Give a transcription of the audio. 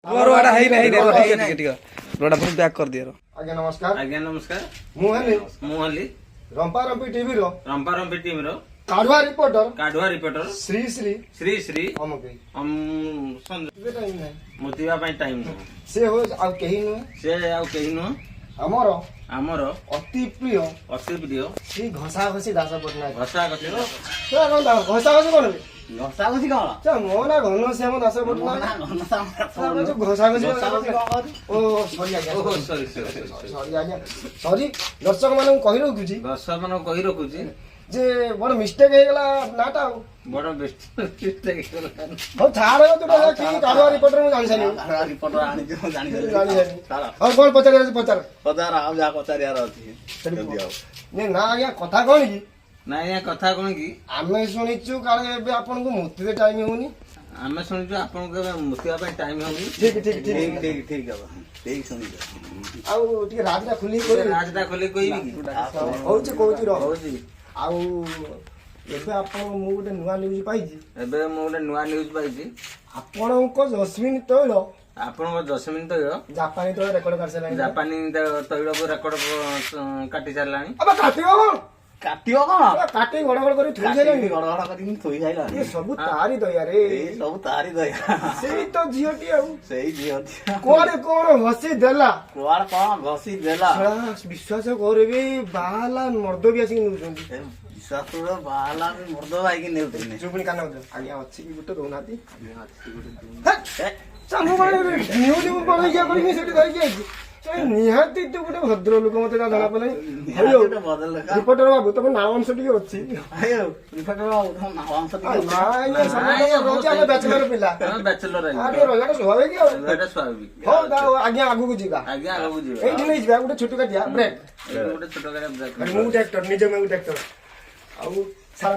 रोड़ा है नहीं ठीक रोड़ा पुणी पैक कर दियो आज्ञा नमस्कार आज्ञा नमस्कार मुहली रंपा रंपी टीवी रो टीम रो काढ़वा रिपोर्टर काढ़ुआ रिपोर्टर श्री श्री श्री श्री अमके हम टाइम मुतिवा टाइम से हो आ केही नु से आउ कही नुह हमर आमर अति प्रिय अति प्रिय श्री घसा घसी दास पटनायक घसा कथि से कोन घसा घसी कोन घसा घसी कौन से मो ना घन श्याम दास पटनायक घसा घसी ओ सॉरी आज्ञा ओहो सॉरी सॉरी सॉरी आज्ञा सॉरी दर्शक मानन कहि रखुची दर्शक मन कहि रखुची जे बड़ मिस्टेक हे गेला नाटा बड़ बेस्ट हो छाड़ तो कि काढ़वा रिपोर्टर मु जानि सानी रिपोर्टर आनी जो जानी जानि सानी और कोन पचार पचार आउ जा पचार यार अछि जल्दी आओ ने ना आज्ञा कथा कोन की ना या कथा कोन की आमे सुनिचु काले एबे आपन को मुक्ति टाइम होनी आमे सुनिचु आपन को मुतिवा टाइम होनी ठीक ठीक ठीक ठीक ठीक ठीक है ठीक सुनी आउ टिके राजदा खुली कोइ राजदा खोले कोई होउची कोउची रो होउची आउ एबे आपन मु गोटे नुवा न्यूज पाइची एबे मु गोटे नुवा न्यूज पाइची आपन को जस्मिन तैल आपन 10 मिनिट हो जापानी तैल रेकॉर्ड कर सलानी जापानी तैल को रेकॉर्ड काटी सारलानी अब काटियो कोन काटियो कौन काटी गड़बड़ करी थुई जाइलानी गड़गड़ करी थोई जाइला ये सब तारी दया रे ए सब तारी दया सेई तो जियोटी आउ सेई जियो कोरे कोन हसी देला कुआर कौन घसी देला छड़ा विश्वास करबे बाला मर्द भी आसी नुचंदी विश्वास बाला मर्द भाई की नेउतने चुपनी काना आज्ञा अछि कि गुटे दोनाती चामु मारे न्यूज पर क्या करी सेठी धरि के निहाती तो गुटे भद्र लोक मते ना धरा पले हेलो बदल रिपोर्टर बाबू तम नाम सटी अछि आयो रिपोर्टर बाबू नाम सती ना ये सब रोज हम बैचलर पिला बैचलर आगे रोजाटा स्वाभाविक कि एटा स्वाभाविक हो दाओ आज्ञा आगु को जीवा आज्ञा आगु जीवा एठी नै जीवा गुटे छोटू काटिया ब्रेक गोटे छोट गाड़ी ब्रेक मु ट्रैक्टर निजे में ट्रैक्टर आउ सारा